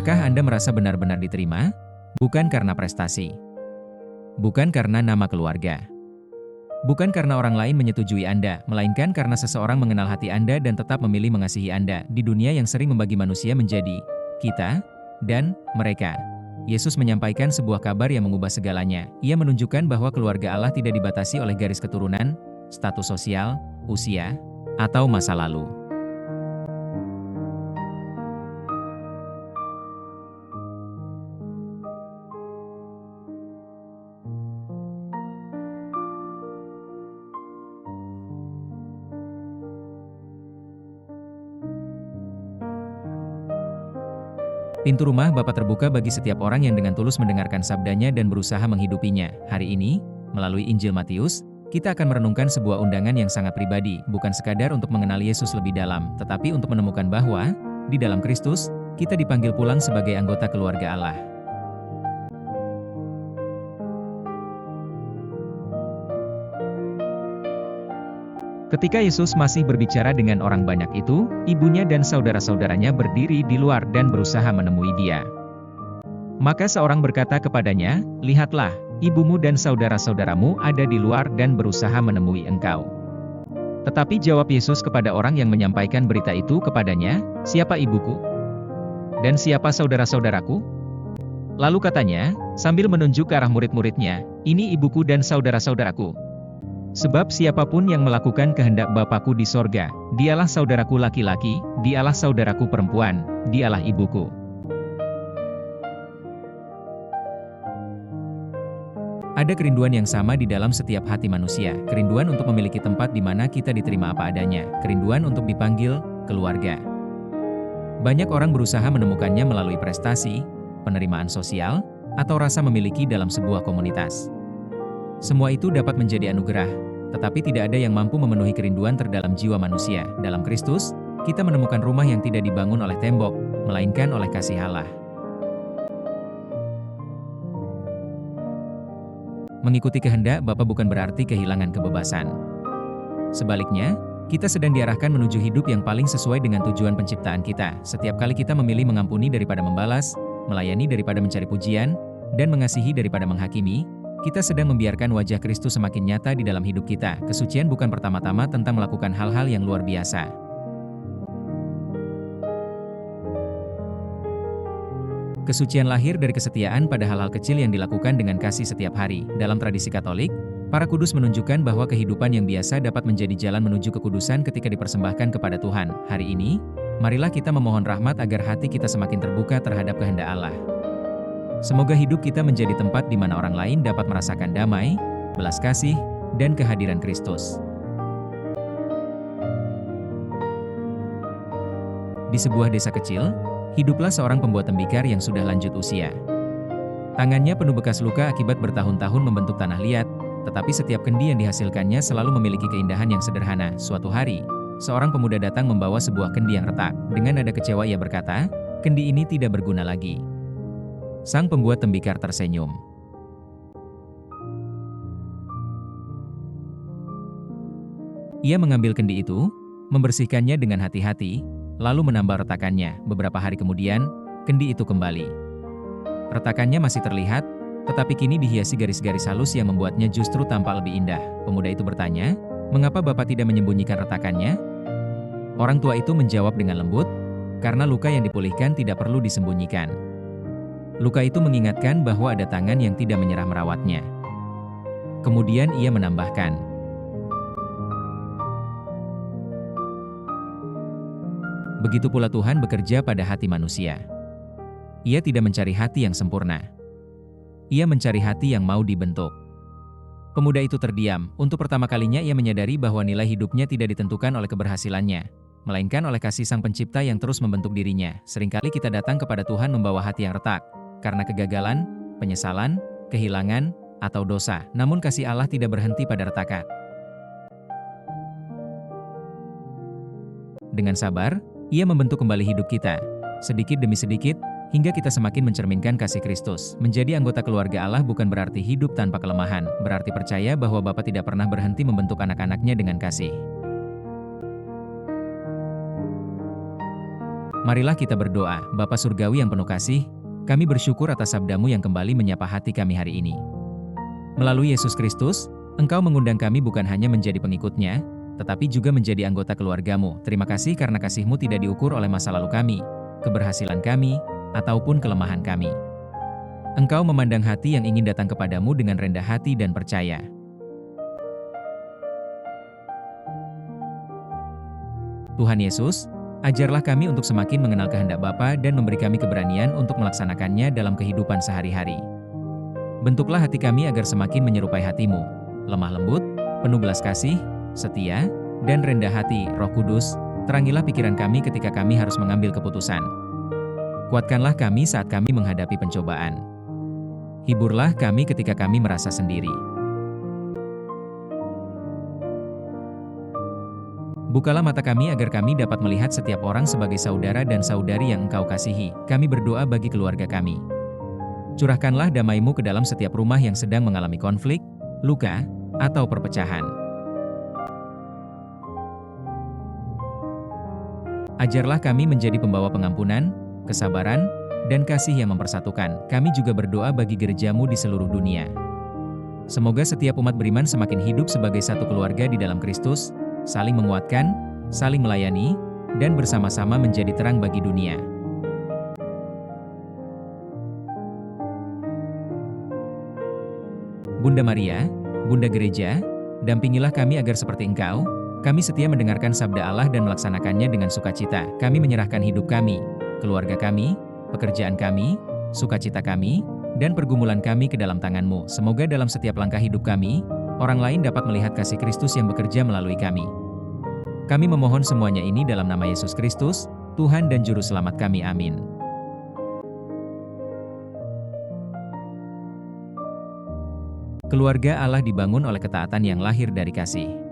Pernahkah Anda merasa benar-benar diterima? Bukan karena prestasi. Bukan karena nama keluarga. Bukan karena orang lain menyetujui Anda, melainkan karena seseorang mengenal hati Anda dan tetap memilih mengasihi Anda di dunia yang sering membagi manusia menjadi kita dan mereka. Yesus menyampaikan sebuah kabar yang mengubah segalanya. Ia menunjukkan bahwa keluarga Allah tidak dibatasi oleh garis keturunan, status sosial, usia, atau masa lalu. Pintu rumah Bapa terbuka bagi setiap orang yang dengan tulus mendengarkan sabdanya dan berusaha menghidupinya. Hari ini, melalui Injil Matius, kita akan merenungkan sebuah undangan yang sangat pribadi, bukan sekadar untuk mengenal Yesus lebih dalam, tetapi untuk menemukan bahwa, di dalam Kristus, kita dipanggil pulang sebagai anggota keluarga Allah. Ketika Yesus masih berbicara dengan orang banyak itu, ibunya dan saudara-saudaranya berdiri di luar dan berusaha menemui dia. Maka seorang berkata kepadanya, "Lihatlah, ibumu dan saudara-saudaramu ada di luar dan berusaha menemui engkau." Tetapi jawab Yesus kepada orang yang menyampaikan berita itu kepadanya, "Siapa ibuku? Dan siapa saudara-saudaraku?" Lalu katanya, sambil menunjuk ke arah murid-muridnya, "Ini ibuku dan saudara-saudaraku. Sebab siapapun yang melakukan kehendak Bapakku di sorga, dialah saudaraku laki-laki, dialah saudaraku perempuan, dialah ibuku." Ada kerinduan yang sama di dalam setiap hati manusia, kerinduan untuk memiliki tempat di mana kita diterima apa adanya, kerinduan untuk dipanggil keluarga. Banyak orang berusaha menemukannya melalui prestasi, penerimaan sosial, atau rasa memiliki dalam sebuah komunitas. Semua itu dapat menjadi anugerah, tetapi tidak ada yang mampu memenuhi kerinduan terdalam jiwa manusia. Dalam Kristus, kita menemukan rumah yang tidak dibangun oleh tembok, melainkan oleh kasih Allah. Mengikuti kehendak Bapa bukan berarti kehilangan kebebasan. Sebaliknya, kita sedang diarahkan menuju hidup yang paling sesuai dengan tujuan penciptaan kita. Setiap kali kita memilih mengampuni daripada membalas, melayani daripada mencari pujian, dan mengasihi daripada menghakimi, kita sedang membiarkan wajah Kristus semakin nyata di dalam hidup kita. Kesucian bukan pertama-tama tentang melakukan hal-hal yang luar biasa. Kesucian lahir dari kesetiaan pada hal-hal kecil yang dilakukan dengan kasih setiap hari. Dalam tradisi Katolik, para kudus menunjukkan bahwa kehidupan yang biasa dapat menjadi jalan menuju kekudusan ketika dipersembahkan kepada Tuhan. Hari ini, marilah kita memohon rahmat agar hati kita semakin terbuka terhadap kehendak Allah. Semoga hidup kita menjadi tempat di mana orang lain dapat merasakan damai, belas kasih, dan kehadiran Kristus. Di sebuah desa kecil, hiduplah seorang pembuat tembikar yang sudah lanjut usia. Tangannya penuh bekas luka akibat bertahun-tahun membentuk tanah liat, tetapi setiap kendi yang dihasilkannya selalu memiliki keindahan yang sederhana. Suatu hari, seorang pemuda datang membawa sebuah kendi yang retak. Dengan nada kecewa ia berkata, "Kendi ini tidak berguna lagi." Sang pembuat tembikar tersenyum. Ia mengambil kendi itu, membersihkannya dengan hati-hati, lalu menambal retakannya. Beberapa hari kemudian, kendi itu kembali. Retakannya masih terlihat, tetapi kini dihiasi garis-garis halus yang membuatnya justru tampak lebih indah. Pemuda itu bertanya, "Mengapa Bapak tidak menyembunyikan retakannya?" Orang tua itu menjawab dengan lembut, "Karena luka yang dipulihkan tidak perlu disembunyikan." Luka itu mengingatkan bahwa ada tangan yang tidak menyerah merawatnya. Kemudian ia menambahkan, "Begitu pula Tuhan bekerja pada hati manusia. Ia tidak mencari hati yang sempurna. Ia mencari hati yang mau dibentuk." Pemuda itu terdiam. Untuk pertama kalinya ia menyadari bahwa nilai hidupnya tidak ditentukan oleh keberhasilannya, melainkan oleh kasih Sang Pencipta yang terus membentuk dirinya. Seringkali kita datang kepada Tuhan membawa hati yang retak, karena kegagalan, penyesalan, kehilangan, atau dosa. Namun kasih Allah tidak berhenti pada retakan. Dengan sabar, Ia membentuk kembali hidup kita, sedikit demi sedikit, hingga kita semakin mencerminkan kasih Kristus. Menjadi anggota keluarga Allah bukan berarti hidup tanpa kelemahan, berarti percaya bahwa Bapa tidak pernah berhenti membentuk anak-anaknya dengan kasih. Marilah kita berdoa. Bapa Surgawi yang penuh kasih, kami bersyukur atas sabda-Mu yang kembali menyapa hati kami hari ini. Melalui Yesus Kristus, Engkau mengundang kami bukan hanya menjadi pengikut-Nya, tetapi juga menjadi anggota keluarga-Mu. Terima kasih karena kasih-Mu tidak diukur oleh masa lalu kami, keberhasilan kami, ataupun kelemahan kami. Engkau memandang hati yang ingin datang kepadamu dengan rendah hati dan percaya. Tuhan Yesus, ajarlah kami untuk semakin mengenal kehendak Bapa dan memberi kami keberanian untuk melaksanakannya dalam kehidupan sehari-hari. Bentuklah hati kami agar semakin menyerupai hati-Mu, lemah lembut, penuh belas kasih, setia, dan rendah hati. Roh Kudus, terangilah pikiran kami ketika kami harus mengambil keputusan. Kuatkanlah kami saat kami menghadapi pencobaan. Hiburlah kami ketika kami merasa sendiri. Bukalah mata kami agar kami dapat melihat setiap orang sebagai saudara dan saudari yang Engkau kasihi. Kami berdoa bagi keluarga kami. Curahkanlah damai-Mu ke dalam setiap rumah yang sedang mengalami konflik, luka, atau perpecahan. Ajarlah kami menjadi pembawa pengampunan, kesabaran, dan kasih yang mempersatukan. Kami juga berdoa bagi gereja-Mu di seluruh dunia. Semoga setiap umat beriman semakin hidup sebagai satu keluarga di dalam Kristus, saling menguatkan, saling melayani, dan bersama-sama menjadi terang bagi dunia. Bunda Maria, Bunda Gereja, dampingilah kami agar seperti Engkau, kami setia mendengarkan sabda Allah dan melaksanakannya dengan sukacita. Kami menyerahkan hidup kami, keluarga kami, pekerjaan kami, sukacita kami, dan pergumulan kami ke dalam tangan-Mu. Semoga dalam setiap langkah hidup kami, orang lain dapat melihat kasih Kristus yang bekerja melalui kami. Kami memohon semuanya ini dalam nama Yesus Kristus, Tuhan dan Juru Selamat kami. Amin. Keluarga Allah dibangun oleh ketaatan yang lahir dari kasih.